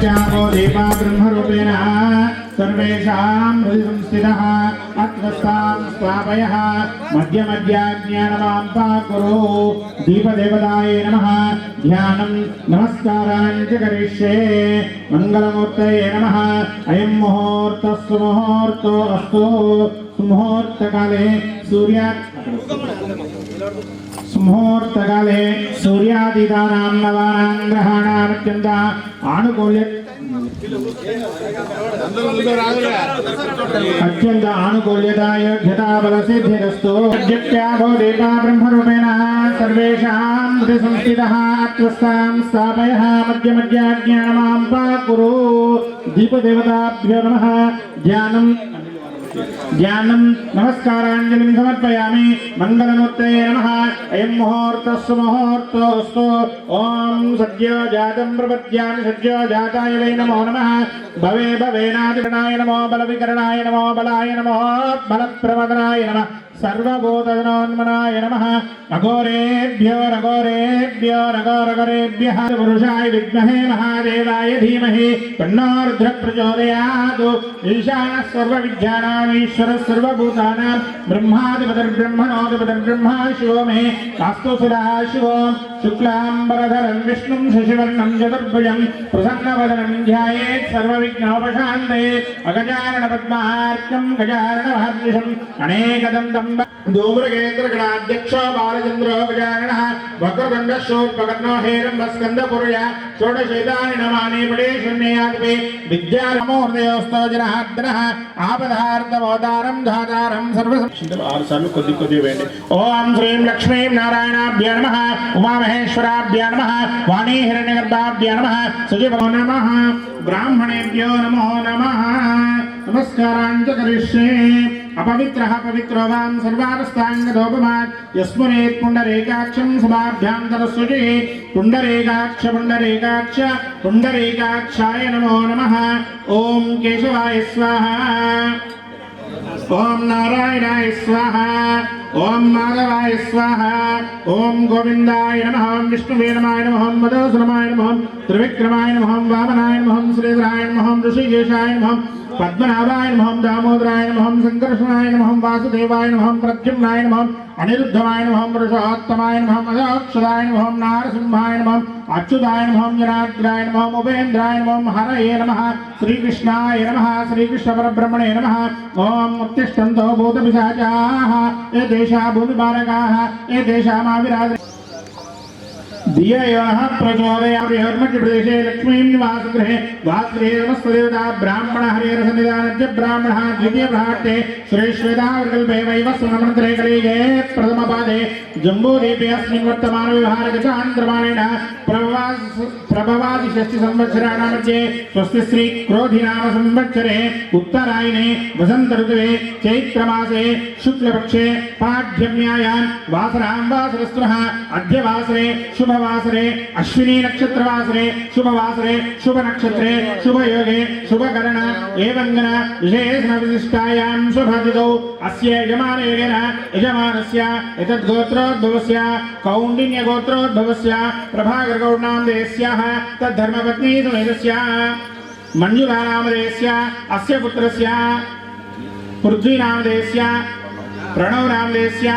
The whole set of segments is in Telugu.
यज्ञापो देवा ब्रह्मरूपेण सर्वेषां हृदि संस्थितः अत्वस्तां स्थापयः मध्यमध्याज्ञानमां पाकुरु दीपदेवताय नमः ध्यानं नमस्कारान् च करिष्ये मङ्गलमूर्तये नमः अयं मुहूर्तः सुमुहूर्तो अस्तु सुमुहूर्तकाले मुहूर्तकाले सूर्यादितानां नवानां ग्रहाणाम् अत्यन्त आनुकूल्यताय योग्यताबलसिद्धिरस्तु यज्ञापो देवा ब्रह्मरूपेण सर्वेषां हृदि संस्थितः अत्वस्तां स्थापयः मध्यमध्याज्ञानमां पाकुरु दीपदेवताभ्यो नमः ध्यानं नमस्काराञ्जलिं समर्पयामि मंगलमूर्तये नमः अयं मुहूर्तः सुमुहूर्तोऽस्तु ॐ सद्यो जातं प्रपद्यामि सद्यो जाताय वै नमो नमः भवे भवेनादिकरणाय नमो बलविकरणाय नमो बलाय नमो बलप्रमदनाय नमः सर्वभूतगणोन्मनाय नमः अघोरेभ्यो रघोरेभ्यः पुरुषाय विद्महे महादेवाय धीमहि तन्नो रुद्रः प्रचोदयात् ईशानः सर्वविद्यानाम् ईश्वरः सर्वभूतानां ब्रह्माधिपतिर्ब्रह्मणोऽधिपतिर्ब्रह्मा शिवो मे वास्तु सदाशिवो शुक्लाम्बरधरं विष्णुं शशिवर्णं चतुर्भुजं प्रसन्नवदनं ध्यायेत् सर्वविघ्नोपशान्तये अगजाननपद्मार्कं गजाननमहर्निशम् अनेकदन्तं धूम्रकेन्द्रगणाध्यक्ष बालचन्द्रो गजाननः वक्रतुण्डः शूर्पकर्णो हेरम्बस्कन्दपुर्या षोडशैतानि नमानि पडे शून्ययात्मे विद्यारमोहृदयोस्तो जनार्दनः आपदार्थमोदारं धातारं ओम श्रीं लक्ष्मीं नारायणाभ्य नमः उमामहेश्वराभ्य नमः वाणी हिरण्यगर्भाभ्य नमः सुजिभो नमः ब्राह्मणेभ्यो नमो नमः नमस्कारान् च करिष्ये अपवित्रः पवित्रो वां सर्वारस्ताङ्गदोपमात् यस्मुनेत् पुण्डरीकाक्षं समाभ्यां तरस्वजिः पुण्डरीकाक्षाय नमो नमः ओम केशवाय स्वाहा ओम नारायणाय स्वाहा ओम माधवाय स्वाहा ओम गोविंदाय नमः ओम विष्णुवे नमः ओम मधुसूदनाय नमः त्रिविक्रमाय नमः वामनाय नमः श्रीधराय नमः ऋषिकेशाय नमः पद्मनाभाय नमः दामोदराय नमः संकर्षणाय नमः वासुदेवाय नमः प्रद्युम्नाय नमः अनिरुद्धमाय नमः पुरुषोत्तमाय नमः अक्षराय नमः नारसिंहाय नमः अच्युताय नमः जनार्दनाय नमः उपेन्द्राय नमः हरये नमः श्रीकृष्णाय नमः श्रीकृष्णपरब्रह्मणे नमः ओम उत्तिष्ठन्तो भूतपिशाचाः ये देशा भूमिबालकाः ये देशामाविराज धियः प्रचोदयामि लक्ष्मीं निवासगृहे वासगृहे नमस्तेदेवता ब्राह्मण हरिहरसन्निधानस्य ब्राह्मणः द्वितीयप्रहाट्टे श्रीश्वेतावृकल्पे वैवस्वनमन्त्रे कलिगे प्रथमपादे जम्बूद्वीपे अस्मिन् वर्तमानव्यवहारगतान्तरमाणेन प्रभवादि षष्ठिसंवत्सराणां मध्ये स्वस्ति श्री क्रोधिनाम संवत्सरे उत्तरायणे वसन्त ऋतुवे चैत्रमासे शुक्लपक्षे पाढ्यम्यायां वासरां वासरस्तुनः अद्यवासरे शुभवासरे अश्विनी नक्षत्रवासरे शुभवासरे शुभ नक्षत्रे शुभ योगे शुभकरण एवंगन विशेषण विशिष्टायां शुभतिथौ अस्य यजमानयोगेन यजमानस्य एतद्गोत्रोद्भवस्य कौण्डिन्यगोत्रोद्भवस्य प्रभाकरगौडनामधेयस्याः तद्धर्मपत्नी समेतस्य मञ्जुलानामधेयस्य अस्य पुत्रस्य पृथ्वीनामधेयस्य प्रणवनामधेयस्य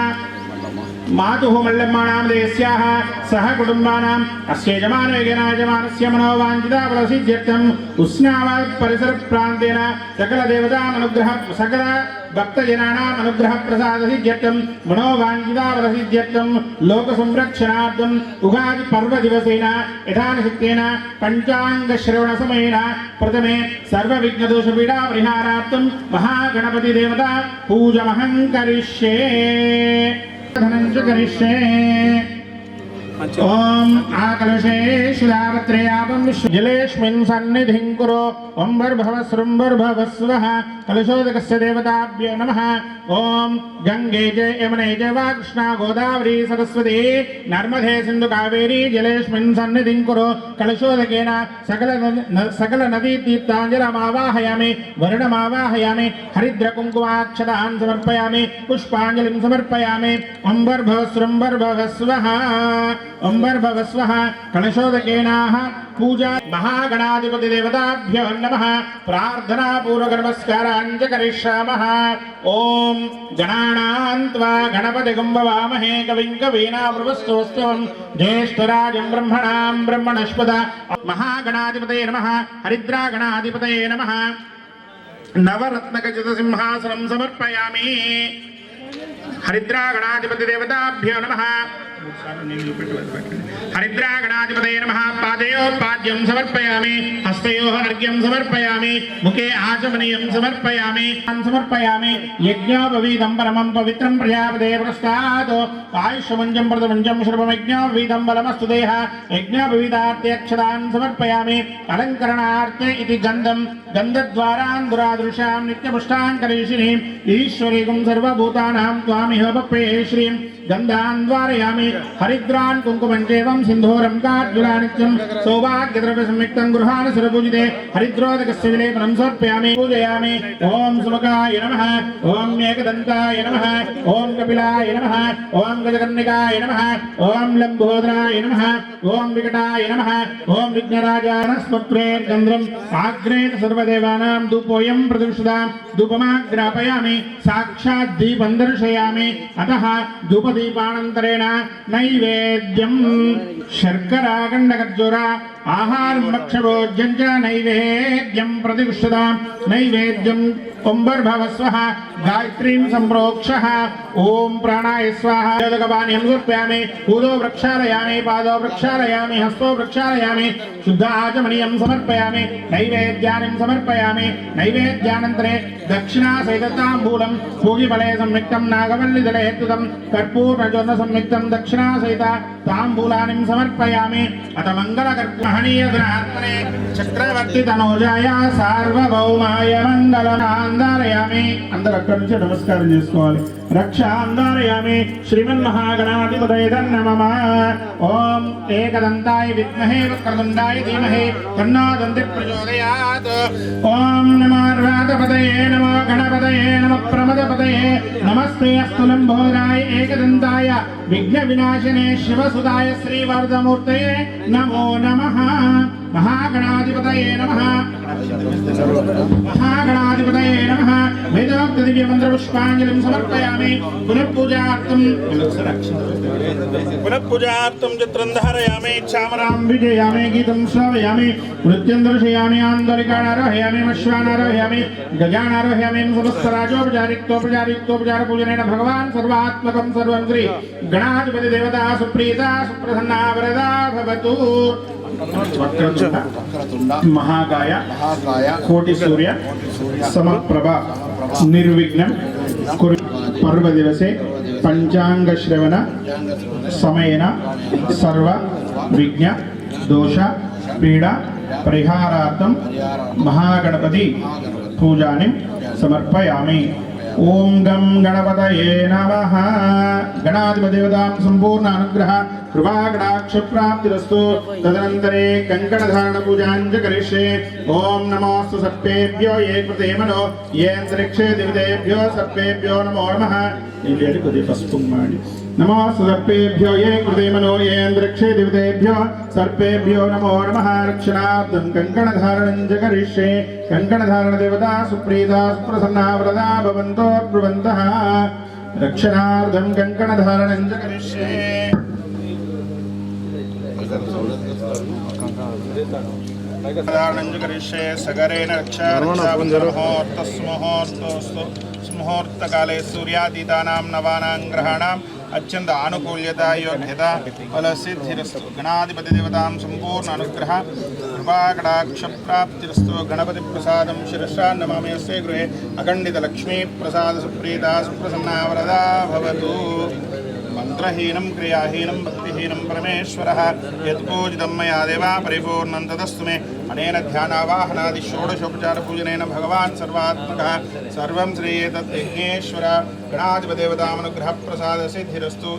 मातुः मल्लम्मानामधेयस्याः सह कुटुम्बानाम् अस्य यजमानस्य मनोवाञ्छिताफलसिद्ध्यर्थम् उष्णावत् परिसरप्रान्तेन सकल भक्तजनानाम् अनुग्रहप्रसादसिद्ध्यर्थम् मनोवाञ्छिताफलसिद्ध्यर्थम् लोकसंरक्षणार्थम् उगादि पर्वदिवसेन यथाशक्तेन पञ्चाङ्गश्रवणसमयेन प्रथमे सर्वविघ्नदोषपीडापरिहारार्थम् महागणपतिदेवता पूजमहं करिष्ये ओम आकलशे शिलावत्रयापं जलेस्मिन् सन्निधिं कुरु ओम भर्भवस्रुम्भर्भवस्वः कलशोदकस्य देवताभ्यो नमः ओम गंगे च यमुने च वा कृष्णा गोदावरी सरस्वती नर्मदे सिन्धु कावेरी जलेस्मिन् सन्निधिं कुरु कलशोदकेन सकल नदी तीर्थाञ्जलमावाहयामि वर्णमावाहयामि हरिद्रकुङ्कुमाक्षतान् समर्पयामि पुष्पाञ्जलिं समर्पयामि ओम भर्भवस्रुम्भर्भवस्वः अंबर्भवस्वः कलशोदकेनाः पूजा महागणाधिपति देवताभ्यो नमः प्रार्थना पूर्वक नमस्कारान् च करिष्यामः। ओम गणानां त्वा गणपतिं भवामहे कविं कवीनामुपस्थोऽस्तवं ज्येष्ठराजं ब्रह्मणां ब्रह्मणस्पद महागणाधिपतये नमः हरिद्रागणाधिपतये नमः नवरत्नखचितसिंहासनं समर्पयामि। हरिद्रागणाधिपति देवताभ्यो नमः हरिद्रागणाधिपतये नमः पादयोपाद्यं समर्पयामि हस्तयोः अर्घ्यं समर्पयामि मुखे आचमनीयं समर्पयामि यज्ञोपवीतं परमं पवित्रं प्रजापते पुरस्तात् आयुष्यमञ्जं प्रथमञ्जं सर्वयज्ञोपवीतं बलमस्तु देह यज्ञोपवीतार्थ्यक्षतान् समर्पयामि अलङ्करणार्थे इति गन्धद्वारान् दुरादृशां नित्यपुष्टान् करिष्यिनीम् ईश्वरीं सर्वभूतानां त्वामिह पप्पे श्रीं गन्धान् द्वारयामि हरिद्रान् कुङ्कुमञ्चेवं सिन्धूरं काज्जुलानित्यं सौभाग्यद्रव्यसंयुक्तं गृहान् सुरपूजिते हरिद्रोदकस्य विलेपनं समर्पयामि पूजयामि। ओम सुमुखाय नमः ओम एकदन्ताय नमः ओम कपिलाय नमः ओम गजकर्णिकाय नमः ओम लम्बोदराय नमः ओम विकटाय नमः ओम विघ्नराजानस्पत्रेर्गन्धम् आग्नेत सर्वदेवानां धूपोऽयं प्रतिष्ठितां धूपमाग्रापयामि साक्षात् दीपं दर्शयामि अतः धूपदीपानन्तरेण नैवेद्यं शर्करा गण्डखर्जूर आहारमक्षभोज्यं च नैवेद्यं प्रतिष्ठितां नैवेद्यं अंबर्भवस्वः गायत्रीं सम्प्रोक्षः ओम प्राणाय स्वाहा योदकपानीयं समर्पयामि उदो प्रक्षालयामि पादो प्रक्षालयामि हस्तो प्रक्षालयामि शुद्ध आचमनीयं समर्पयामि नैवेद्यानि समर्पयामि नैवेद्यानन्तरे दक्षिणासहितताम्बूलं पूगिफले संयुक्तं नागवल्लीदले हेतुतं कर्पूरचूर्ण संयुक्तं दक्षिणासहित ताम्बूलानि समर्पयामि अथ मंगलकर्महनीयगुणात्मने चक्रवर्ती तनोजाय सार्वभौमाय मंगलमांदारयामि अंदर अక్కడి నుంచి నమస్కారం చేసుకోవాలి रक्षांदारयामि श्रीमन्महागणाधिपतये नमः ओम एकदन्ताय विद्महे वक्रतुण्डाय धीमहि तन्नो दन्तिः प्रचोदयात् ओम नमो राधपतये नमो गणपतये नमः प्रमदपतये नमस्ते अस्तु लम्बोदराय एकदन्ताय विघ्नविनाशिने शिवसुताय श्रीवरदमूर्तये नमो नमः महागणाधिपतये नमः वेदोक्त दिव्य मंत्र पुष्पांजलिं समर्पयामि पुनः पूजार्थं चित्रं धारयामि चामरां विजयामि गीतं श्रावयामि नृत्यं दर्शयामि आन्दोलिकानारोहयामि मश्वानारोहयामि गजानारोहयामि समस्तराजोपचारिक्तोपचार पूजनेन भगवान् सर्वात्मकं सर्वं श्री गणाधिपति देवता सुप्रीता सुप्रसन्ना वरदा भवतु। महाकाय कोटि सूर्य समप्रभ निर्विघ्नं पर्व दिवसे पंचांग श्रवण समयेन सर्व विघ्न दोष पीड़ा परिहारार्थं महागणपति पूजानि समर्पयामि। ओम गं गणपतये नमः गणाधिपदेवतां संपूर्ण अनुग्रह कृपाकटाक्ष प्राप्तिरस्तु। तदनन्तरे कंकणधारण पूजां च करिष्ये। ओम नमोस्तु सर्पेभ्यो ये कृते मनो ये अंतरिक्षे दिवदेभ्यो सर्पेभ्यो नमो नमः। नमोस्तु सर्पेभ्यो ये कृते मनो ये अंतरिक्षे दिवदेभ्यो सर्पेभ्यो नमो नमः। रक्षणार्थं कंकणधारणं च करिष्ये। कंकणधारण देवता सुप्रीता सुप्रसन्ना वरदा भवन्तो ब्रुवन्तः। रक्षणार्थं कंकणधारणं च करिष्ये। सगरेण मुहूर्तकाले सूर्यादीतानां नवानां ग्रहाणाम् अत्यंत आनुकूल्यता योग्यता फलसिद्धिरस्तु। गणाधिपति देवतां संपूर्ण अनुग्रह कृपाकटाक्ष प्राप्तिरस्तु। गणपति प्रसादं शिरसा नमामि। यस्य गृहे अखंडित लक्ष्मी प्रसाद सुप्रीता सुप्रसन्ना वरदा भवतु। मंत्रहीनं क्रियाहीनं भक्तिहीनं परमेश्वरः यत्पूजितं मया देवा परिपूर्णं तदस्तु मे। अनेन ध्यानावाहनादि षोडशोपचार पूजनेन भगवान् सर्वात्मकः सर्वं श्रेयेतत् यज्ञेश्वर गणाधिपदेवतामनुग्रह प्रसाद सिद्धिरस्तु।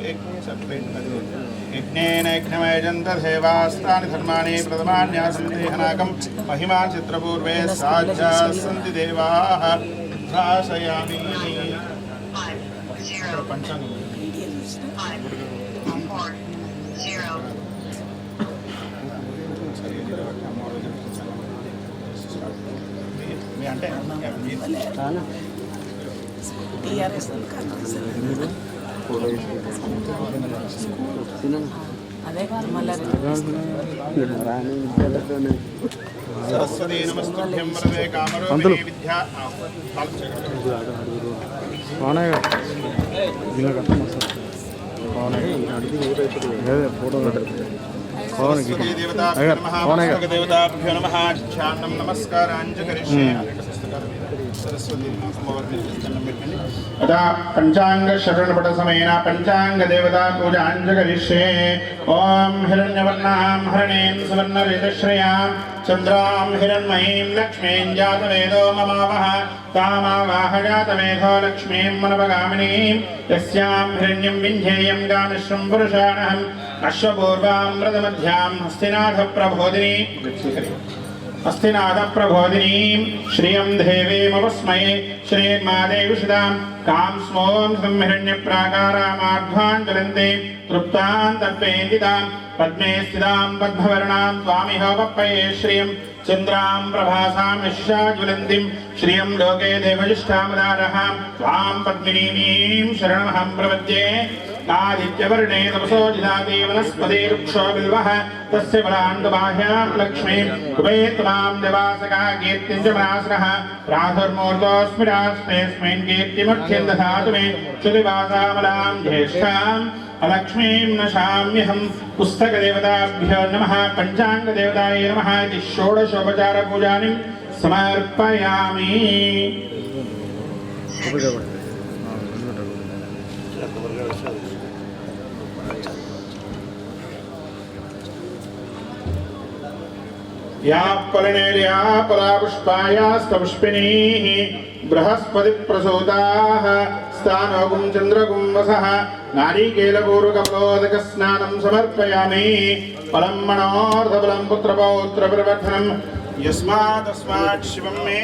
यज्ञेन यज्ञमयजन्त देवास्तानि धर्माणि प्रथमान्यासन्देहनाकं महिमा चित्रपूर्वे साध्याः सन्ति देवाः भाषयामि। 5 4 0 అంటే సరస్వతీ నమస్తుభ్యం వరదే కామరూపిణీ విద్యా దేవతాభ్యో నమః ధ్యానం నమస్కారాంచ కరిష్యే अदा पंचांग शरण पट समेन पंचांग देवता पूजांच करिष्ये ओम हिरण्यवर्णां हरणेन सुवर्णरेतश्रयां चंद्रां हिरण्मयीं लक्ष्मीं जातवेदो ममावह तामावाह जातवेदो लक्ष्मीं मनवगामिनीं यस्यां हिरण्यं विन्ध्येयं गामिश्रं पुरुषाणहम् अश्वपूर्वां व्रतमध्यां हस्तिनाथ प्रबोधिनी हस्तिनाथ प्रबोधिनीं श्रियं देवीमवस्मये श्रीर्मादेविषदां कां स्मों संहिरण्यप्राकारामाध्वान् ज्वलन्ते तृप्तां तर्पयन्तितां पद्मे स्थितां पद्मवर्णां स्वामिहोपप्पये श्रियं चन्द्रां प्रभासां यशसा ज्वलन्तीं श्रियं लोके देवजिष्ठामदारहां त्वां पद्मिनीं शरणमहं प्रपद्ये आदित्यवर्णे तपसोजिताति वनस्पतिरुक्षो बिल्वः तस्य बलाण्डबाह्यां लक्ष्मीं कुबेत्मां देवासका कीर्तिं च मनासरः प्रातुर्मूर्तोऽस्मिरास्तेऽस्मिन् कीर्तिमर्थ्यं दधातु मे श्रुतिवासामलां ज्येष्ठां अलक्ष्मीं नशाम्यहं पुस्तकदेवताभ्यो नमः पञ्चाङ्गदेवतायै नमः इति षोडशोपचारपूजानि समर्पयामि। या फलनेर्या पलापुष्पायास्तपुष्पिणीः बृहस्पतिप्रसूताः स्थानोगुं चन्द्रगुं वसः नारीकेलपूर्वकपोदकस्नानं समर्पयामि। फलं मनोर्थफलं पुत्रपौत्रप्रवर्धनं यस्मादस्मात् शिवं मे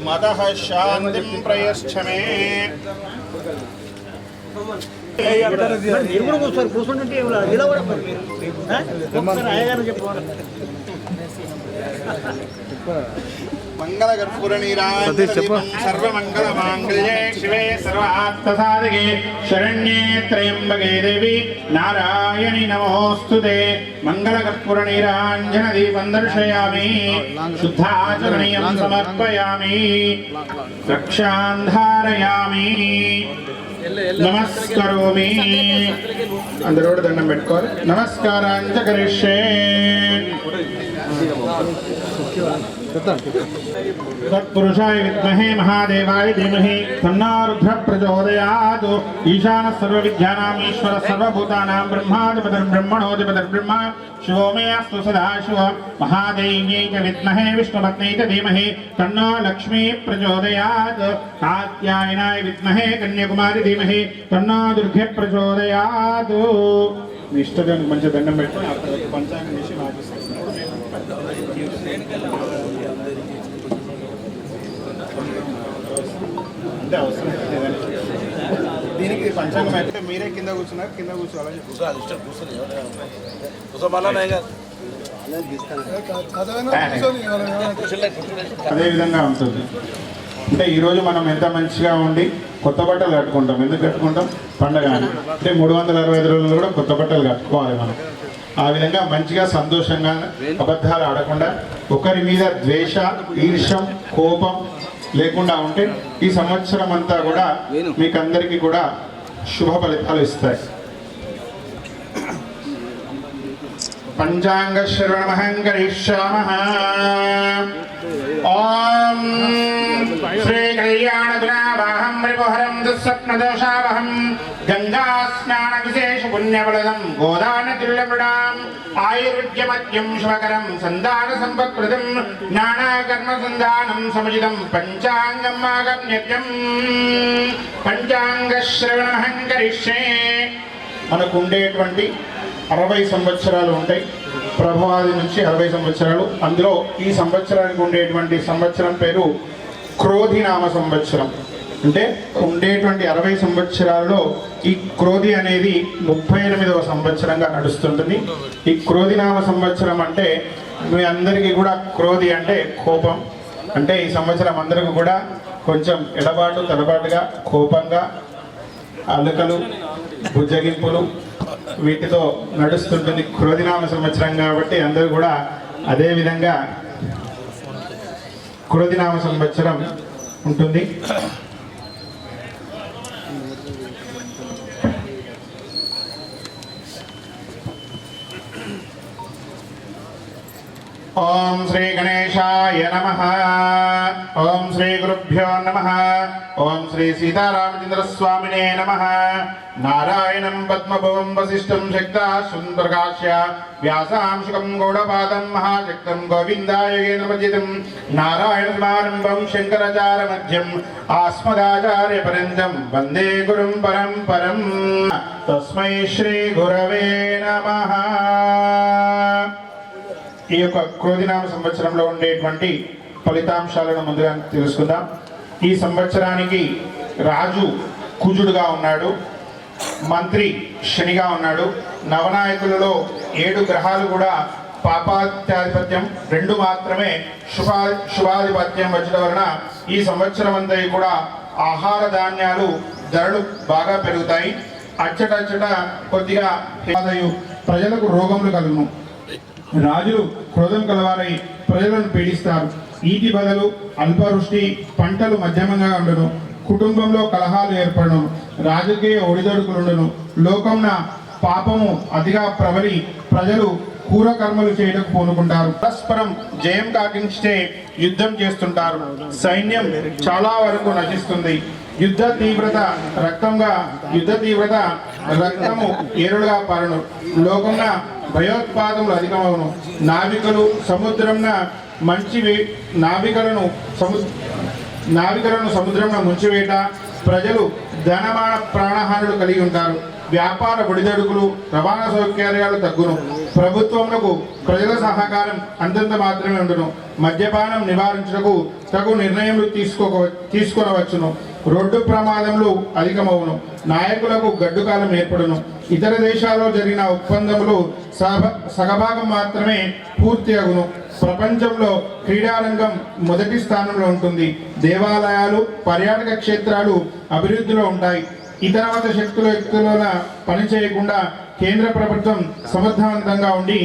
मदः शान्तिं प्रयच्छ मे। मंगलकर्पूरनीराजनं सर्वमंगलमांगल्ये शिवे सर्वार्थसाधके शरण्ये त्र्यंबके देवी नारायणी नमोस्तुते। मंगलकर्पूरनीराजनदीपं दर्शयामि शुद्धाचरणीयं समर्पयामि रक्षां धारयामि नमस्करोमि। अंदर దండం పెట్టుకోవాలి నమస్కారాంచ కరిష్యే। तत्पुरुषाय विद्महे महादेवाय धीमहि तन्नो रुद्रः प्रचोदयात्। ईशानः सर्वविद्यानाम् ईश्वरः सर्वभूतानां ब्रह्माधिपतिर्ब्रह्मणोऽधिपतिर्ब्रह्म शिवो मे अस्तु सदा शिव। महादेव्यै च विद्महे विष्णुपत्न्यै च धीमहि तन्नो लक्ष्मी प्रचोदयात्। कात्यायनाय विद्महे कन्याकुमारी धीमहि तन्नो दुर्गे प्रचोदयात्। इष्टदेవునికి మంచి దండం పెట్టుకొని అక్కడ పంచాంగం చేసి అంటే అవసరం లేదండి దీనికి పంచాంగం అయితే మీరే కింద కూర్చున్నారు కింద కూర్చోవాలని అదే విధంగా ఉంటుంది। అంటే ఈరోజు మనం ఎంత మంచిగా ఉండి కొత్త బట్టలు కట్టుకుంటాం। ఎందుకు కట్టుకుంటాం? పండగ అంటే 365 రోజులు కూడా కొత్త బట్టలు కట్టుకోవాలి మనం। ఆ విధంగా మంచిగా సంతోషంగా అబద్ధాలు ఆడకుండా ఒకరి మీద ద్వేష ఈర్ష్యం కోపం లేకుండా ఉంటే ఈ సంవత్సరం అంతా కూడా మీకు అందరికీ కూడా శుభ ఫలితాలు ఇస్తాయి। పంచాంగ శ్రవణమహం కరిష్యామః। ఓం శ్రీ కళ్యాణ గుణావాహం రిపుహరం దుస్వప్నదోషావహం గంగా స్నాన విశేష పుణ్యఫలదం గోదాన తుల్యమృడాం ఆయుర్విద్యమత్యం శుభకరం సంతాన సంపత్ప్రదం నానాకర్మ సంధానం సముచితం పంచాంగం ఆగమ్యత్యం పంచాంగ శ్రవణమహం కరిష్యే। మనకు ఉండేటువంటి 60 సంవత్సరాలు ఉంటాయి। ప్రభవాది నుంచి 60 సంవత్సరాలు। అందులో ఈ సంవత్సరానికి ఉండేటువంటి సంవత్సరం పేరు క్రోధినామ సంవత్సరం। అంటే ఉండేటువంటి 60 సంవత్సరాల్లో ఈ క్రోధి అనేది 38వ సంవత్సరంగా నడుస్తుంటుంది। ఈ క్రోధినామ సంవత్సరం అంటే మీ అందరికీ కూడా క్రోధి అంటే కోపం, అంటే ఈ సంవత్సరం అందరికీ కూడా కొంచెం ఎడబాటు తడబాటుగా కోపంగా అలుకలు బుజ్జగింపులు వీటితో నడుస్తుంటుంది క్రోధినామ సంవత్సరం కాబట్టి అందరూ కూడా అదే విధంగా క్రోధినామ సంవత్సరం ఉంటుంది. ఓం శ్రీ గణేశాయ నమః. ఓం శ్రీ గురుభ్యో నమః. ఓం శ్రీ సీతారామచంద్ర స్వామినే నమః. నారాయణం పద్మభవం వసిష్ఠం శక్తాశ్వం ప్రకాశ్య వ్యాసాంశుకం గౌడపాదం మహాశక్తం గోవిందాయ నమజితం. నారాయణ సమారంభం శంకరాచార్య మధ్యం ఆస్మదాచార్య పర్యంతం వందే గురుం పరంపరం. తస్మై శ్రీ గురవే నమః. ఈ యొక్క క్రోధినామ సంవత్సరంలో ఉండేటువంటి ఫలితాంశాలను ముందుగా తెలుసుకుందాం. ఈ సంవత్సరానికి రాజు కుజుడుగా ఉన్నాడు, మంత్రి శనిగా ఉన్నాడు. నవనాయకులలో 7 గ్రహాలు కూడా పాపాత్యాధిపత్యం, 2 మాత్రమే శుభాధిపత్యం వచ్చడం వలన ఈ సంవత్సరం అంతా కూడా ఆహార ధాన్యాలు ధరలు బాగా పెరుగుతాయి. అచ్చటచ్చట కొద్దిగా ప్రజలకు రోగములు కలుగును. రాజులు క్రోధం కలవారై ప్రజలను పీడిస్తారు. ఈటి బదులు అల్పవృష్టి, పంటలు మధ్యమంగా ఉండును. కుటుంబంలో కలహాలు ఏర్పడను. రాజకీయ ఒడిదొడుకులుండును. లోకంన పాపము అతిగా ప్రబలి ప్రజలు క్రూరకర్మలు చేయడానికి పూనుకుంటారు. పరస్పరం జయం కాకించే యుద్ధం చేస్తుంటారు. సైన్యం చాలా వరకు నశిస్తుంది. యుద్ధ తీవ్రత రక్తము ఏరులుగా పారును. లోకంన భయోత్పాదములు అధికమవును. నావికలను సముద్రంలో ముంచివేట. ప్రజలు ధనమాన ప్రాణహానులు కలిగి ఉంటారు. వ్యాపార ఒడిదడుకులు, రవాణా సౌకర్యాలు తగ్గును. ప్రభుత్వములకు ప్రజల సహకారం అంతంత మాత్రమే ఉండును. మద్యపానం నివారించుటకు తగు నిర్ణయములు తీసుకొనవచ్చును. రోడ్డు ప్రమాదములు అధికమవును. నాయకులకు గడ్డుకాలం ఏర్పడును. ఇతర దేశాల్లో జరిగిన ఒప్పందములు సగభాగం మాత్రమే పూర్తి అగును. ప్రపంచంలో క్రీడారంగం మొదటి స్థానంలో ఉంటుంది. దేవాలయాలు, పర్యాటక క్షేత్రాలు అభివృద్ధిలో ఉంటాయి. ఇతర మత శక్తుల పనిచేయకుండా కేంద్ర ప్రభుత్వం సమర్థవంతంగా ఉండి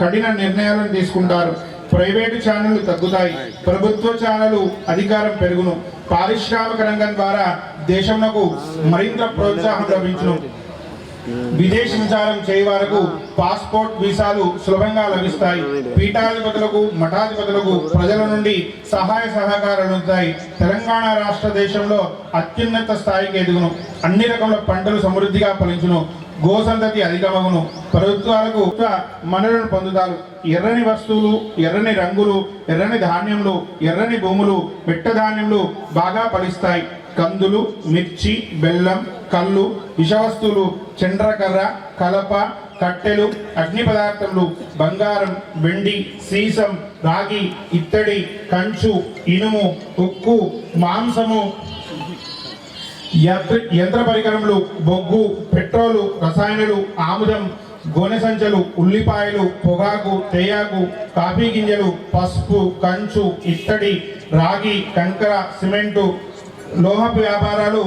కఠిన నిర్ణయాలను తీసుకుంటారు. ప్రైవేటు ఛానళ్లు తగ్గుతాయి. ప్రభుత్వ ఛానళ్లు అధికారం పెరుగును. పారిశ్రామిక రంగం ద్వారా దేశంలో మరింత ప్రోత్సాహం లభించును. విదేశ సంచారం చేయవారకు పాస్పోర్ట్ వీసాలు సులభంగా లభిస్తాయి. పీఠాధిపతులకు, మఠాధిపతులకు ప్రజల నుండి సహాయ సహకారాలు ఉంటాయి. తెలంగాణ రాష్ట్ర దేశంలో అత్యున్నత స్థాయికి ఎదుగును. అన్ని రకముల పంటలు సమృద్ధిగా ఫలించును. గోసంతతి అధికమగును. ప్రభుత్వాలకు మనలను పొందుతారు. ఎర్రని వస్తువులు, ఎర్రని రంగులు, ఎర్రని ధాన్యములు, ఎర్రని భూములు, మెట్ట ధాన్యములు బాగా ఫలిస్తాయి. కందులు, మిర్చి, బెల్లం, కళ్ళు, విషవస్తువులు, చండ్రకర్ర, కలప, కట్టెలు, అగ్ని పదార్థములు, బంగారం, వెండి, సీసం, రాగి, ఇత్తడి, కంచు, ఇనుము, ఉక్కు, మాంసము, యంత్ర పరికరములు, బొగ్గు, పెట్రోలు, రసాయనాలు, ఆముదం, గోనె సంచులు, ఉల్లిపాయలు, పొగాకు, తేయాకు, కాఫీ గింజలు, పసుపు, కంచు, ఇత్తడి, రాగి, కంకర, సిమెంటు, లోహపు వ్యాపారాలు,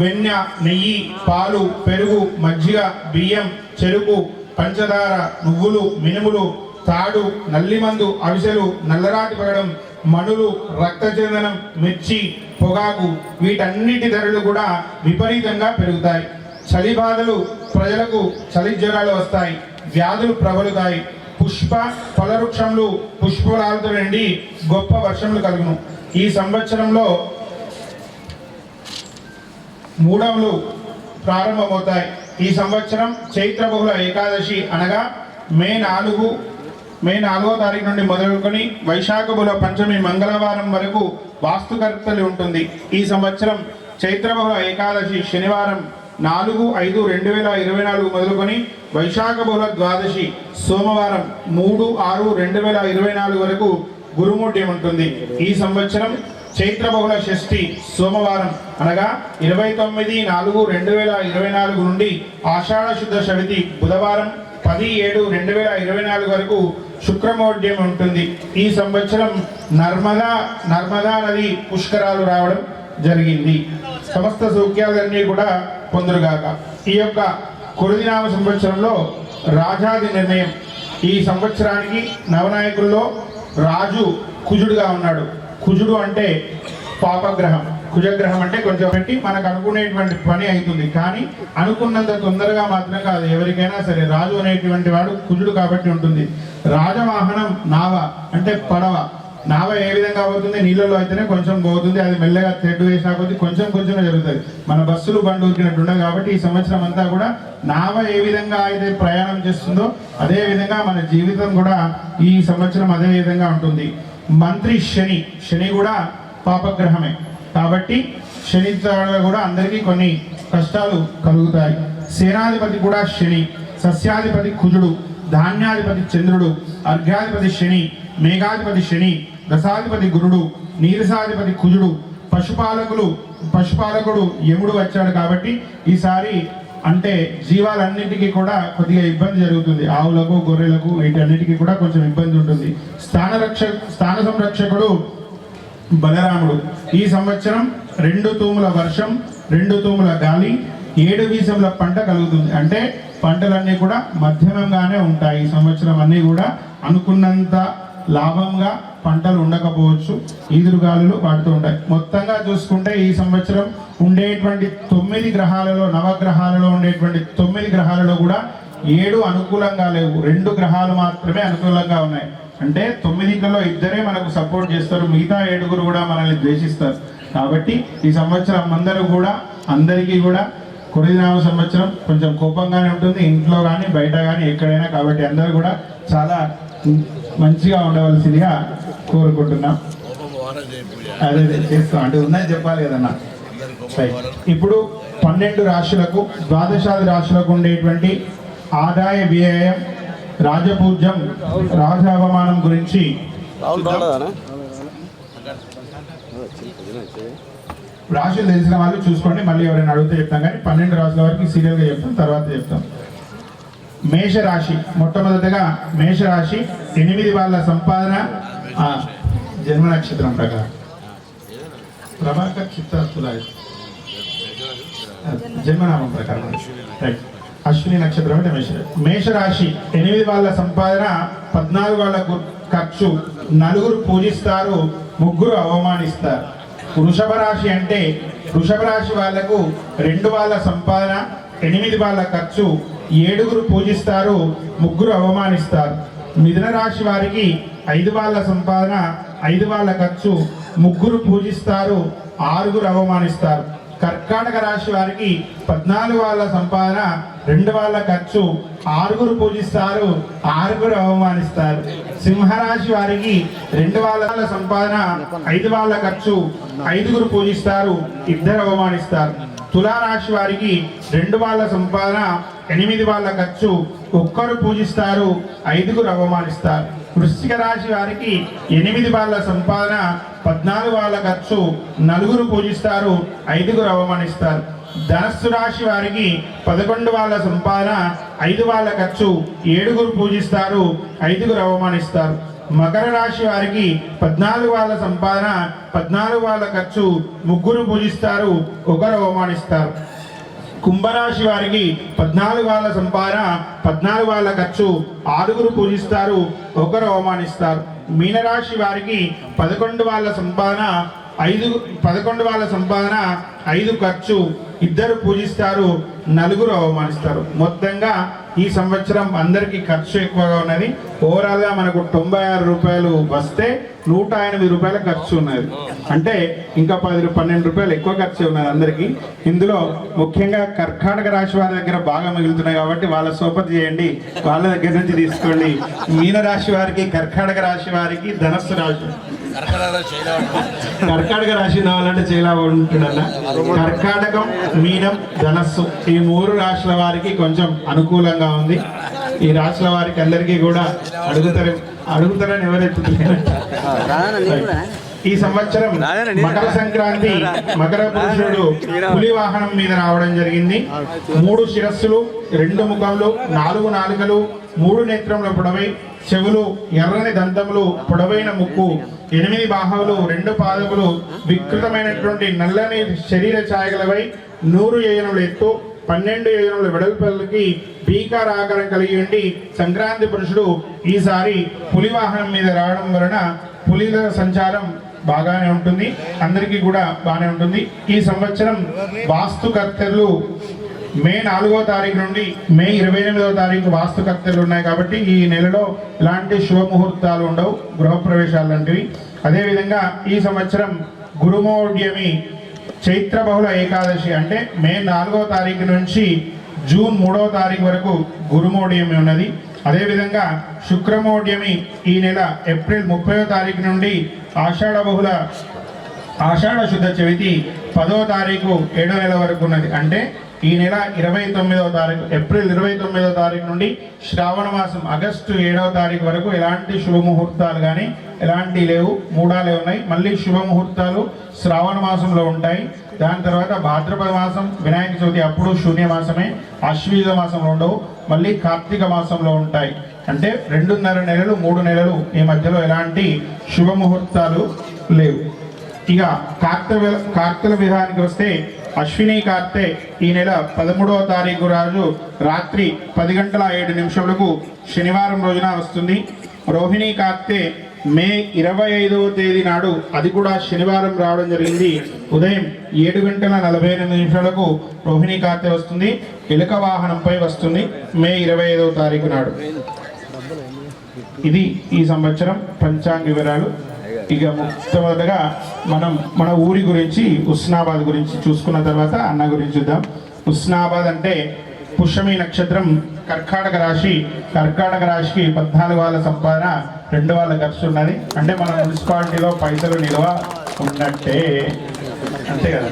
వెన్న, నెయ్యి, పాలు, పెరుగు, మజ్జిగ, బియ్యం, చెరుకు, పంచదార, నువ్వులు, మినుములు, తాడు, నల్లిమందు, అవిసెలు, నల్లరాతి పగడం, మణులు, రక్తచందనం, మిర్చి, పొగాకు, వీటన్నిటి ధరలు కూడా విపరీతంగా పెరుగుతాయి. చలి బాధలు, ప్రజలకు చలి జ్వరాలు వస్తాయి. వ్యాధులు ప్రబలుతాయి. ఫలవృక్షములు పుష్పలాలతో నిండి గొప్ప వర్షములు కలుగును. ఈ సంవత్సరంలో మూఢములు ప్రారంభమవుతాయి. ఈ సంవత్సరం చైత్ర బహుళ ఏకాదశి అనగా మే 4వ తారీఖు నుండి మొదలుకొని వైశాఖ బహుళ పంచమి మంగళవారం వరకు వాస్తుకర్తలు ఉంటుంది. ఈ సంవత్సరం చైత్ర బహుళ ఏకాదశి శనివారం 4/5/2024 మొదలుకొని వైశాఖ బహుళ ద్వాదశి సోమవారం 3/6/2024 వరకు గురుమూఢ్యం ఉంటుంది. ఈ సంవత్సరం చైత్ర బహుళ షష్ఠి సోమవారం అనగా 29/4/2024 నుండి ఆషాఢ శుద్ధ చవితి బుధవారం 10/7/2024 వరకు శుక్రమౌఢ్యం ఉంటుంది. ఈ సంవత్సరం నర్మదా నది పుష్కరాలు రావడం జరిగింది. సమస్త సౌఖ్యాలన్నీ కూడా పొందురుగాక. ఈ యొక్క కొరిదినామ సంవత్సరంలో రాజాది నిర్ణయం. ఈ సంవత్సరానికి నవనాయకుల్లో రాజు కుజుడుగా ఉన్నాడు. కుజుడు అంటే పాపగ్రహం, కుజగ్రహం అంటే కొంచెం పెట్టి మనకు అనుకునేటువంటి పని అవుతుంది, కానీ అనుకున్నంత తొందరగా మాత్రం కాదు. ఎవరికైనా సరే రాజు అనేటువంటి వాడు కుజుడు కాబట్టి ఉంటుంది. రాజవాహనం నావ అంటే పడవ. నావ ఏ విధంగా పోతుంది? నీళ్ళలో అయితేనే కొంచెం పోతుంది, అది మెల్లగా తెడ్డు వేసినా కొద్ది కొంచెం జరుగుతుంది. మన బస్సులు బండి ఊరికినట్టు ఉండదు. కాబట్టి ఈ సంవత్సరం అంతా కూడా నావ ఏ విధంగా అయితే ప్రయాణం చేస్తుందో అదే విధంగా మన జీవితం కూడా ఈ సంవత్సరం అదే విధంగా ఉంటుంది. మంత్రి శని కూడా పాపగ్రహమే కాబట్టి శని కూడా అందరికీ కొన్ని కష్టాలు కలుగుతాయి. సేనాధిపతి కూడా శని, సస్యాధిపతి కుజుడు, ధాన్యాధిపతి చంద్రుడు, అర్ఘ్యాధిపతి శని, మేఘాధిపతి శని, దశాధిపతి గురుడు, నీరసాధిపతి కుజుడు, పశుపాలకుడు యముడు వచ్చాడు. కాబట్టి ఈసారి అంటే జీవాలన్నింటికీ కూడా కొద్దిగా ఇబ్బంది జరుగుతుంది. ఆవులకు, గొర్రెలకు వీటన్నిటికీ కూడా కొంచెం ఇబ్బంది ఉంటుంది. స్థాన సంరక్షకుడు బలరాముడు. ఈ సంవత్సరం 2 తూముల వర్షం, 2 తూముల గాలి, 7 వీసముల పంట కలుగుతుంది. అంటే పంటలన్నీ కూడా మధ్యమంగానే ఉంటాయి. ఈ సంవత్సరం అన్నీ కూడా అనుకున్నంత లాభంగా పంటలు ఉండకపోవచ్చు, ఈదురుగాలులు వాడుతూ ఉంటాయి. మొత్తంగా చూసుకుంటే ఈ సంవత్సరం ఉండేటువంటి 9 గ్రహాలలో, నవగ్రహాలలో ఉండేటువంటి 9 గ్రహాలలో కూడా 7 అనుకూలంగా లేవు. 2 గ్రహాలు మాత్రమే అనుకూలంగా ఉన్నాయి. అంటే 9లో 2 మనకు సపోర్ట్ చేస్తారు, మిగతా 7 కూడా మనల్ని ద్వేషిస్తారు. కాబట్టి ఈ సంవత్సరం అందరికీ కూడా కొరిదినామ సంవత్సరం కొంచెం కోపంగానే ఉంటుంది, ఇంట్లో కానీ బయట కానీ ఎక్కడైనా. కాబట్టి అందరూ కూడా చాలా మంచిగా ఉండవలసిందిగా కోరుకుంటున్నాం. అదే చేస్తాం అంటే ఉందని చెప్పాలి కదన్నా. ఇప్పుడు 12 రాశులకు, ద్వాదశాది రాశులకు ఉండేటువంటి ఆదాయ వ్యయం, రాజపూజ్యం, రాజ అవమానం గురించి రాశులు తెలిసిన వాళ్ళు చూసుకోండి. మళ్ళీ ఎవరైనా అడిగితే చెప్తాం, కానీ 12 రాశుల వరకు సీరియల్గా చెప్తాం, తర్వాత చెప్తాం. మేషరాశి. మొట్టమొదటిగా మేషరాశి 8 వాళ్ళ సంపాదన జన్మ నక్షత్రం ప్రకారం ప్రభాకర్ చిత్తుల జన్మనామం ప్రకారం అశ్విని నక్షత్రం అంటే మేషరాశి 8 వాళ్ళ సంపాదన, 14 వాళ్ళ ఖర్చు, 4 పూజిస్తారు, 3 అవమానిస్తారు. వృషభ రాశి అంటే వృషభ రాశి వాళ్లకు 2 వాళ్ళ సంపాదన, 8 వాళ్ళ ఖర్చు, 7 పూజిస్తారు, 3 అవమానిస్తారు. మిథున రాశి వారికి 5 వాళ్ళ సంపాదన, 5 వాళ్ళ ఖర్చు, 3 పూజిస్తారు, 6 అవమానిస్తారు. కర్కాటక రాశి వారికి 14 వాళ్ళ సంపాదన, 2 వాళ్ళ ఖర్చు, 6 పూజిస్తారు, 6 అవమానిస్తారు. సింహరాశి వారికి 2 వాళ్ళ సంపాదన, 5 వాళ్ళ ఖర్చు, 5 పూజిస్తారు, 2 అవమానిస్తారు. తులారాశి వారికి 2 వాళ్ళ సంపాదన, 8 వాళ్ళ ఖర్చు, 1 పూజిస్తారు, 5 అవమానిస్తారు. వృశ్చిక రాశి వారికి 8 వాళ్ళ సంపాదన, 14 వాళ్ళ ఖర్చు, 4 పూజిస్తారు, 5 అవమానిస్తారు. ధనస్సు రాశి వారికి 11 వాళ్ళ సంపాదన, 5 వాళ్ళ ఖర్చు, 7 పూజిస్తారు, 5 అవమానిస్తారు. మకర రాశి వారికి 14 వాళ్ళ సంపాదన, 14 వాళ్ళ ఖర్చు, 3 పూజిస్తారు, 1 అవమానిస్తారు. కుంభరాశి వారికి 14 వాళ్ళ సంపాదన, 14 వాళ్ళ ఖర్చు, 6 పూజిస్తారు, 1 అవమానిస్తారు. మీనరాశి వారికి 11 వాళ్ళ సంపాదన, 5 ఖర్చు, 2 పూజిస్తారు, 4 అవమానిస్తారు. మొత్తంగా ఈ సంవత్సరం అందరికీ ఖర్చు ఎక్కువగా ఉన్నది. ఓవరాల్గా మనకు 96 రూపాయలు వస్తే 108 రూపాయల ఖర్చు ఉన్నది. అంటే ఇంకా 12 రూపాయలు ఎక్కువ ఖర్చు ఉన్నది అందరికీ. ఇందులో ముఖ్యంగా కర్కాటక రాశి వారి దగ్గర బాగా మిగులుతున్నాయి కాబట్టి వాళ్ళ సోపతి చేయండి, వాళ్ళ దగ్గర నుంచి తీసుకోండి. మీన రాశి వారికి, కర్కాటక రాశి వారికి, ధనస్సు రాశి, కర్కాటక రాశి రావాలంటే చాలా ఉంటుందన్న. కర్కాటకం, మీనం, ధనస్సు ఈ 3 రాశుల వారికి కొంచెం అనుకూలంగా ఉంది. ఈ రాశుల వారికి అందరికీ కూడా అడుగుతారని ఎవరైతే ఈ సంవత్సరం మకర సంక్రాంతి మకర పురుషుడు పులి వాహనం మీద రావడం జరిగింది. 3 శిరస్సులు, 2 ముఖములు, 4 నాలుకలు, 3 నేత్రముల పొడవై, చెవులు, ఎర్రని దంతములు, పొడవైన ముక్కు, 8 బాహువులు, 2 పాదములు, వికృతమైనటువంటి నల్లని శరీర ఛాయగలవై, 100 యోజనముల ఎత్తు, 12 యోజనముల వెడల్పులకి భీకర ఆకారం కలిగి ఉండి సంక్రాంతి పురుషుడు ఈసారి పులి వాహనం మీద రావడం వలన పులిల సంచారం బాగానే ఉంటుంది, అందరికీ కూడా బాగానే ఉంటుంది. ఈ సంవత్సరం వాస్తుకర్తలు మే 4వ తారీఖు నుండి మే 28వ తారీఖు వాస్తుకర్తలు ఉన్నాయి కాబట్టి ఈ నెలలో ఎలాంటి శుభముహూర్తాలు ఉండవు, గృహప్రవేశాలు లాంటివి. అదేవిధంగా ఈ సంవత్సరం గురుమౌఢ్యమి చైత్ర బహుళ ఏకాదశి అంటే మే 4వ తారీఖు నుంచి జూన్ 3వ తారీఖు వరకు గురుమౌఢ్యమి ఉన్నది. అదేవిధంగా శుక్రమౌఢ్యమి ఈ నెల ఏప్రిల్ 30వ తారీఖు నుండి ఆషాఢ శుద్ధ చవితి 10వ తారీఖు 7వ నెల వరకు ఉన్నది. అంటే ఈ నెల 29వ తారీఖు ఏప్రిల్ 29వ తారీఖు నుండి శ్రావణ మాసం ఆగస్టు 7వ తారీఖు వరకు ఎలాంటి శుభముహూర్తాలు కానీ ఎలాంటి లేవు, మూడాలే ఉన్నాయి. మళ్ళీ శుభముహూర్తాలు శ్రావణ మాసంలో ఉంటాయి. దాని తర్వాత భాద్రపద మాసం వినాయక చవితి అప్పుడు శూన్య మాసమే, ఆశ్వీజ మాసంలో ఉండవు, మళ్ళీ కార్తీక మాసంలో ఉంటాయి. అంటే 2.5 నెలలు 3 నెలలు ఈ మధ్యలో ఎలాంటి శుభముహూర్తాలు లేవు. ఇక కార్తెల విధానానికి వస్తే అశ్విని కార్తె ఈ నెల 13వ తారీఖు రోజు రాత్రి 10:07 శనివారం రోజున వస్తుంది. రోహిణీ కార్తె మే 25వ తేదీ నాడు, అది కూడా శనివారం రావడం జరిగింది. ఉదయం 7:48 రోహిణీ కార్తె వస్తుంది. ఎలుక వాహనంపై వస్తుంది మే 25వ తారీఖు నాడు. ఇది ఈ సంవత్సరం పంచాంగ వివరాలు. ఇక మొట్టమొదటిగా మనం మన ఊరి గురించి హుస్నాబాద్ గురించి చూసుకున్న తర్వాత అన్న గురించి చూద్దాం. హుస్నాబాద్ అంటే పుష్యమి నక్షత్రం, కర్కాటక రాశి. కర్కాటక రాశికి 14 వాళ్ళ సంపాదన, 2 వాళ్ళ ఖర్చు ఉన్నది. అంటే మన మున్సిపాలిటీలో పైసలు నిల్వ ఉన్నట్టే, అంతే కదా.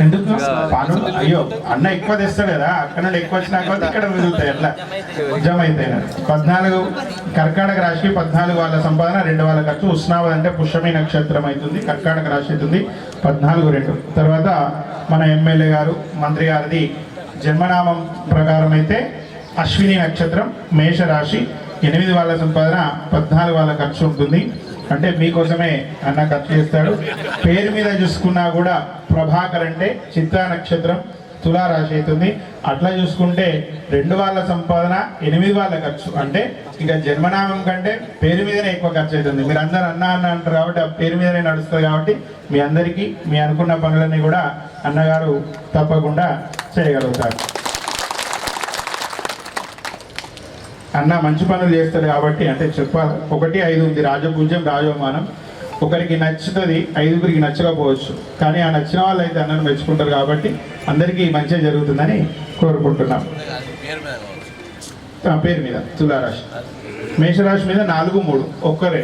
ఎందుకు పనులు అయ్యో అన్న ఎక్కువ తెస్తాడు కదా, అక్కడ నుండి ఎక్కువ వచ్చినా కొద్ది ఇక్కడ మిగులుతాయి, అట్లా జమ అవుతాయి. 14 కర్కాటక రాశికి 14 వాళ్ళ సంపాదన, 2 వాళ్ళ ఖర్చు. హుస్నాబాద్ అంటే పుష్యమి నక్షత్రం అవుతుంది, కర్కాటక రాశి అవుతుంది. 14 తర్వాత మన ఎమ్మెల్యే గారు మంత్రి గారిది జన్మనామం ప్రకారం అయితే అశ్విని నక్షత్రం, మేషరాశి, 8 వాళ్ళ సంపాదన, 14 వాళ్ళ ఖర్చు ఉంటుంది. అంటే మీకోసమే అన్న ఖర్చు చేస్తాడు. పేరు మీద చూసుకున్నా కూడా ప్రభాకర్ అంటే చిత్తా నక్షత్రం, తులారాశి అవుతుంది. అట్లా చూసుకుంటే 2 వాళ్ళ సంపాదన, 8 వాళ్ళ ఖర్చు. అంటే ఇక జన్మనామం కంటే పేరు మీదనే ఎక్కువ ఖర్చు అవుతుంది. మీరు అందరు అన్న అంటారు కాబట్టి ఆ పేరు మీదనే నడుస్తుంది కాబట్టి మీ అందరికీ మీ అనుకున్న పనులన్నీ కూడా అన్నగారు తప్పకుండా చేయగలుగుతారు. అన్న మంచి పనులు చేస్తాడు కాబట్టి అంటే చెప్పాలి. 1, 5 ఉంది, రాజపూజ్యం, రాజవమానం. ఒకరికి నచ్చుతుంది, 5గురికి నచ్చకపోవచ్చు. కానీ ఆ నచ్చిన వాళ్ళు అయితే అన్నను మెచ్చుకుంటారు కాబట్టి అందరికీ మంచిగా జరుగుతుందని కోరుకుంటున్నాం. పేరు మీద తులారాశి, మేషరాశి మీద 4, 3 ఒక్కరే,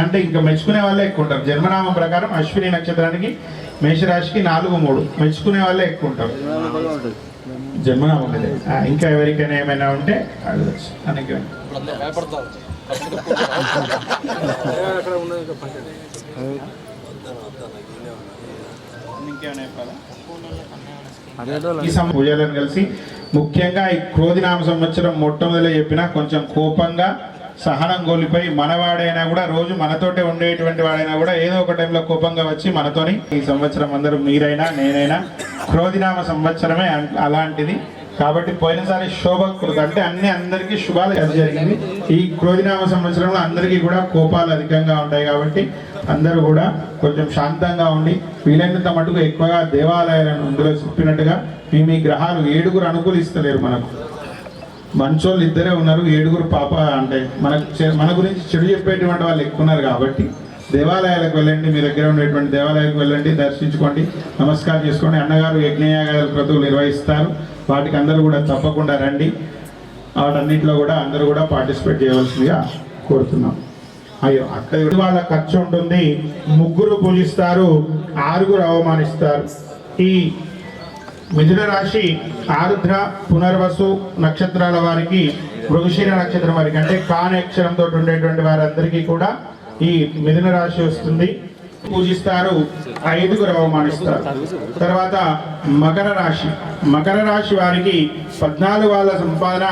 అంటే ఇంకా మెచ్చుకునే వాళ్ళే ఎక్కువ ఉంటారు. జన్మనామం ప్రకారం అశ్విని నక్షత్రానికి మేషరాశికి 4, 3 మెచ్చుకునే వాళ్ళే ఎక్కువ ఉంటారు జన్మనామం మీద. ఇంకా ఎవరికైనా ఏమైనా ఉంటే అడగచ్చు. అనకి ఈ పూజలను కలిసి ముఖ్యంగా ఈ క్రోధినామ సంవత్సరం మొట్టమొదటిలో చెప్పిన కొంచెం కోపంగా సహనం కోల్పోయి మనవాడైనా కూడా రోజు మనతోటే ఉండేటువంటి వాడైనా కూడా ఏదో ఒక టైంలో కోపంగా వచ్చి మనతోని ఈ సంవత్సరం అందరూ మీరైనా నేనైనా క్రోధినామ సంవత్సరమే అలాంటిది కాబట్టి పోయినసారి శోభకృత అంటే అందరికీ శుభాలు జరిగింది. ఈ క్రోధినామ సంవత్సరంలో అందరికీ కూడా కోపాలు అధికంగా ఉంటాయి కాబట్టి అందరూ కూడా కొంచెం శాంతంగా ఉండి వీలైనంత మటుకు ఎక్కువగా దేవాలయాలను అందులో చెప్పినట్టుగా మీ గ్రహాలు 7 అనుకూలిస్తలేరు. మనకు మంచోళ్ళు 2 ఉన్నారు, 7 పాప అంటే మన గురించి చెడు చెప్పేటువంటి వాళ్ళు ఎక్కువ ఉన్నారు కాబట్టి దేవాలయాలకు వెళ్ళండి, మీ దగ్గర ఉండేటువంటి దేవాలయాలకు వెళ్ళండి, దర్శించుకోండి, నమస్కారం చేసుకోండి. అన్నగారు యజ్ఞయాగాల క్రతువులు నిర్వహిస్తారు, వాటికి అందరూ కూడా తప్పకుండా రండి. వాటన్నింటిలో కూడా అందరూ కూడా పార్టిసిపేట్ చేయవలసిందిగా కోరుతున్నాం. అయ్యో అక్కడ వాళ్ళ ఖర్చు ఉంటుంది, 3 పూజిస్తారు, 6 అవమానిస్తారు. ఈ మిథున రాశి ఆరుద్ర, పునర్వసు నక్షత్రాల వారికి, మృగశిర నక్షత్రం వారికి అంటే కాని అక్షరంతో ఉండేటువంటి వారందరికీ కూడా ఈ మిథున రాశి వస్తుంది, పూజిస్తారు, 5గురు అవమానిస్తారు. తర్వాత మకర రాశి. మకర రాశి వారికి 14 వాళ్ళ సంపాదన,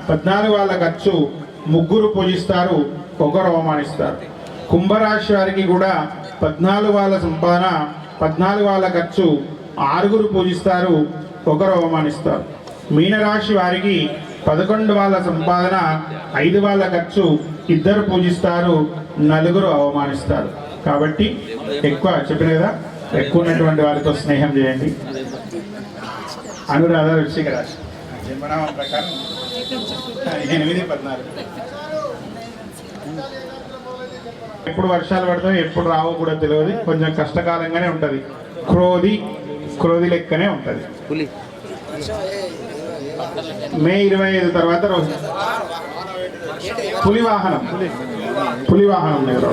14 వాళ్ళ ఖర్చు, 3 పూజిస్తారు, 1 అవమానిస్తారు. కుంభరాశి వారికి కూడా 14 వాళ్ళ సంపాదన, 14 వాళ్ళ ఖర్చు, 6 పూజిస్తారు, 1 అవమానిస్తారు. మీనరాశి వారికి 11 వాళ్ళ సంపాదన, 5 వాళ్ళ ఖర్చు, 2 పూజిస్తారు, 4 అవమానిస్తారు. కాబట్టి ఎక్కువ చెప్పిన కదా, ఎక్కువ ఉన్నటువంటి వారితో స్నేహం చేయండి. అనురాధ వృశ్చిక రాశి జన్మనామం ప్రకారం 8-14. ఎప్పుడు వర్షాలు పడతాయి ఎప్పుడు రావో కూడా తెలియదు, కొంచెం కష్టకాలంగానే ఉంటుంది. క్రోధి లెక్కనే ఉంటుంది. మే 25 తర్వాత రోజు పులి వాహనం దగ్గర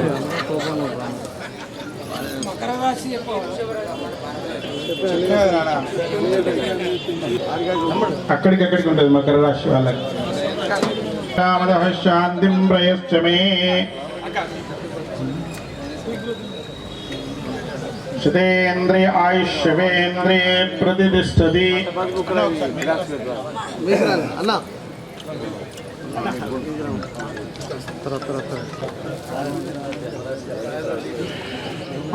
అక్కడికక్కడికి ఉంటుంది మకర రాశి వాళ్ళకి. శాంతిం ప్రయశ్చమే శతేంద్రియ ఆయుష్యేంద్రియ ప్రతిష్టతి.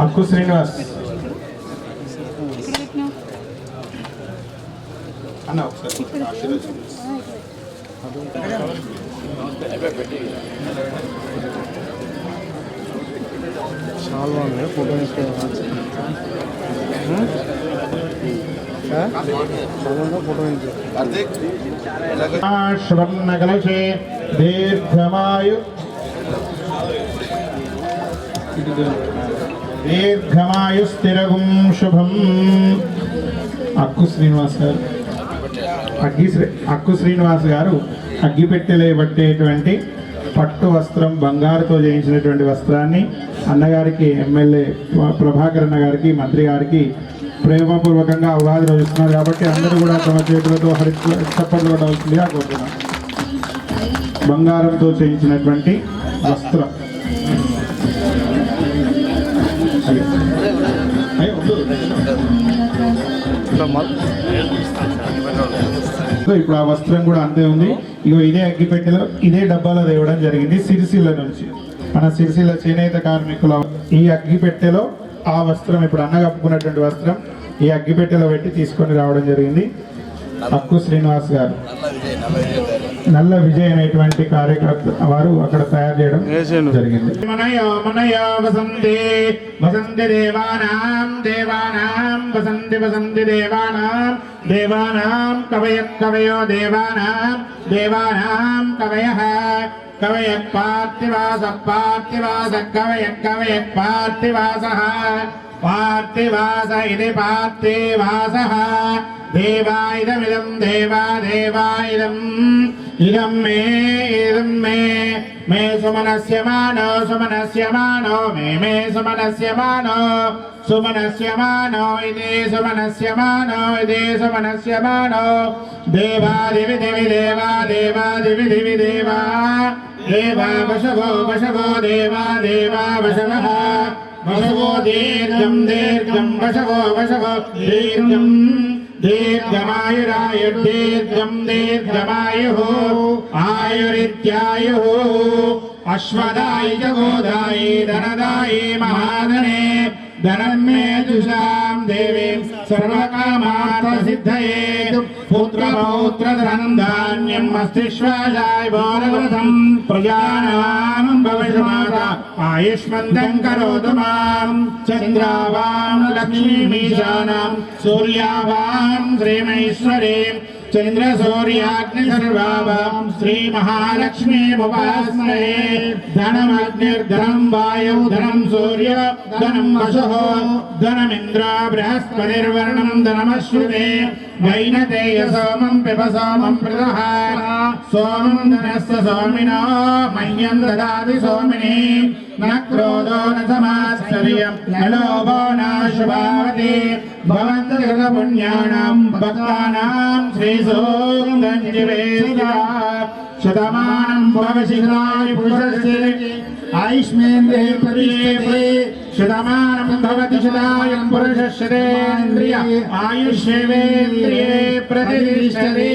అక్కు శ్రీనివాస్ అన్న ఒకసారి చాలా బాగుంది ఫోటో స్వర్ణకలశే దీర్ఘమాయు స్థిరగుం శుభం. అక్కు శ్రీనివాస్ గారు అక్కు శ్రీనివాస్ గారు అగ్గిపెట్టెలే పట్టేటువంటి పట్టు వస్త్రం, బంగారుతో చేయించినటువంటి వస్త్రాన్ని అన్నగారికి, ఎమ్మెల్యే ప్రభాకర్ అన్న గారికి, మంత్రి గారికి ప్రేమపూర్వకంగా ఉగాది రోజు ఇస్తున్నారు. కాబట్టి అందరూ కూడా తమ చేతులతో చప్పట్లు కొట్టవలసిందిగా కోరుతున్నాం. బంగారంతో చేయించినటువంటి వస్త్రం. ఇప్పుడు ఆ వస్త్రం కూడా అంతే ఉంది. ఇగో ఇదే అగ్గిపెట్టెలో ఇదే డబ్బాలో తేవడం జరిగింది సిరిసిల్ల నుంచి. మన సిరిసిల్ల చేనేత కార్మికుల ఈ అగ్గిపెట్టెలో ఆ వస్త్రం, ఇప్పుడు అన్న కప్పుకున్నటువంటి వస్త్రం ఈ అగ్గిపెట్టెలో పెట్టి తీసుకొని రావడం జరిగింది. అక్కు శ్రీనివాస్ గారు, నల్ల విజయ్ అనేటువంటి కార్యకర్త వారు అక్కడ తయారు చేయడం జరిగింది. వసంతి దేవానాం దేవానాం వసంతి వసంతి దేవానాం దేవానాం కవయో దేవానాం దేవానాం కవయః కవయః పార్థివాస కవయః పార్థివాసః పార్థివాస ఇది పార్థివాసః దేవా ఇదమిదం దేవాయిదం ఇదం మే మే సుమనస్య మానో మే సుమనస్య మానో ఇదే సుమనస్య మానో దేవాదివి దేవా వశవో దేవా వశవః వశవో దీర్ఘం వశవో దీర్ఘం దీర్ఘమాయురాయుర్దీర్ఘమాయు ఆయురిత్యాయు అశ్వదాయి జగోదాయి ధనదాయి మహాధనే ధనం మే దుషాం దేవీం సర్వకామార్థసిద్ధయే పుత్రపౌత్రధనం ధాన్యం మస్తిశ్వాసాయ భోరవ్రతం ప్రజానాం భవిష్యమాత ఆయుష్మంతం కరోతు మాం చంద్రావాం లక్ష్మీమీశానాం సూర్యావాం శ్రీమేశ్వరీం చంద్ర సూర్యాగ్ని సర్వాభాం శ్రీ మహాలక్ష్మీముపాస్మహే ధనమగ్నిర్ధనం వాయు ధనం సూర్య ధనం వశో ధనమింద్ర బృహస్పతిర్వర్ణం ధనమశ్రుతే वैनतेय सोमं पिब सोमं प्रदः सोमं धनस्य सोमिनो मह्यं ददाति सोमिनी न क्रोधो न समात्सर्यं न लोभो न शुभावति भवन्तु कृतपुण्यानां भक्तानां श्रीसूक्तं जीवेत् शतमानं भवशिखराय पुरुषस्य आयुष्मेन्द्रिये प्रतिष्ठते शतमानं भवति शतायं पुरुषस्येन्द्रिय आयुष्येवेन्द्रिये प्रतिष्ठते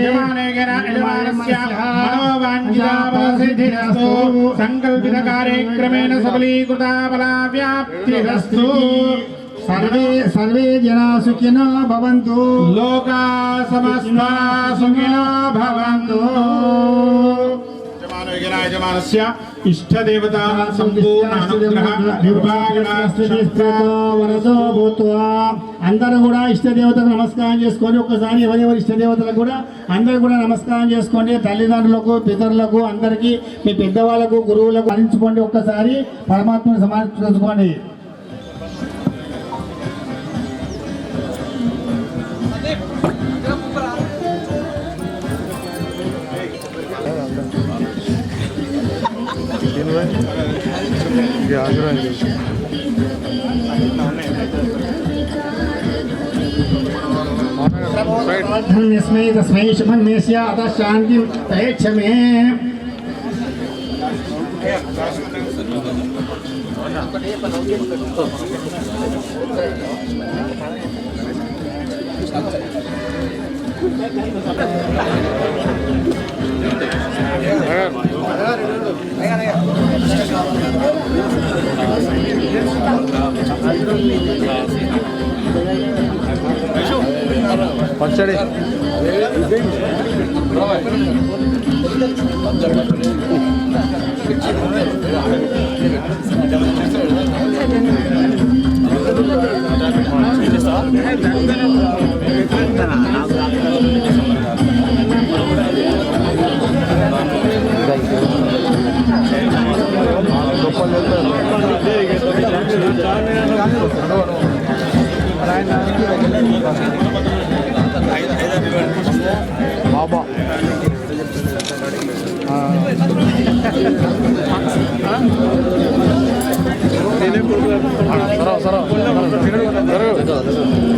यजमानस्य मनोवाञ्छिताफलसिद्धिरस्तु संकल्पितकार्यक्रमेण सबलीकृता फलाव्याप्तिरस्तु सर्वे जना सुखिनो भवन्तु लोका समस्ता सुखिनो भवन्तु यजमानस्य इष्टदेवता संपूर्ण अनुग्रह వరదో భూత్వా అందరూ కూడా ఇష్టదేవతలకు నమస్కారం చేసుకొని ఒక్కసారి ఎవరెవరి ఇష్టదేవతలకు కూడా అందరూ కూడా నమస్కారం చేసుకోండి. తల్లిదండ్రులకు పితరులకు అందరికీ మీ పెద్దవాళ్ళకు గురువులకు అందించుకోండి. ఒక్కసారి పరమాత్మను సమర్పించుకోండి. तस्मै शुभन्मेष्य अतः शान्तिं प्रयच्छ मे పచ్చడి బాబా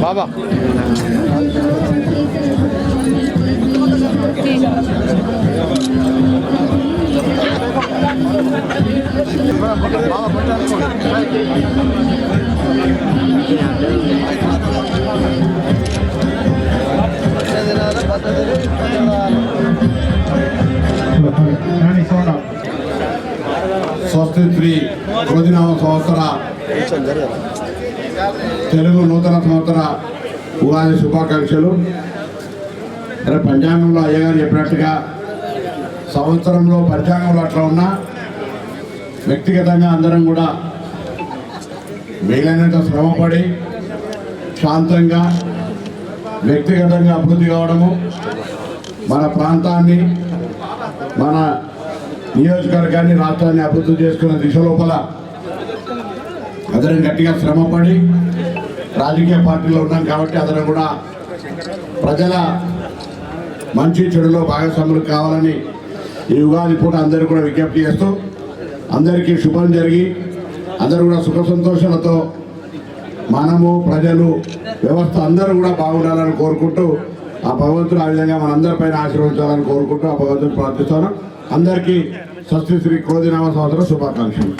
బాబా స్వస్తి శ్రీ క్రోధినామ సంవత్సర తెలుగు నూతన సంవత్సర ఉగాది శుభాకాంక్షలు. పంచాంగంలో అయ్యగారు చెప్పినట్టుగా సంవత్సరంలో పంచాంగంలో అట్లా ఉన్నా వ్యక్తిగతంగా అందరం కూడా వీలైనంత శ్రమపడి శాంతంగా వ్యక్తిగతంగా అభివృద్ధి కావడము, మన ప్రాంతాన్ని మన నియోజకవర్గాన్ని రాష్ట్రాన్ని అభివృద్ధి చేసుకున్న దిశ లోపల అందరం గట్టిగా శ్రమపడి రాజకీయ పార్టీలో ఉన్నాం కాబట్టి అందరం కూడా ప్రజల మంచి చెడులో భాగస్వాములు కావాలని ఈ ఉగాది పూట అందరూ కూడా విజ్ఞప్తి చేస్తూ అందరికీ శుభం జరిగి అందరూ కూడా సుఖ సంతోషాలతో మనము ప్రజలు వ్యవస్థ అందరూ కూడా బాగుండాలని కోరుకుంటూ ఆ భగవంతుడు ఆ విధంగా మనందరిపైన ఆశీర్వదించాలని కోరుకుంటూ ఆ భగవంతుడు ప్రార్థిస్తాను. అందరికీ స్వస్తి శ్రీ క్రోధినామ సంవత్సర శుభాకాంక్షలు.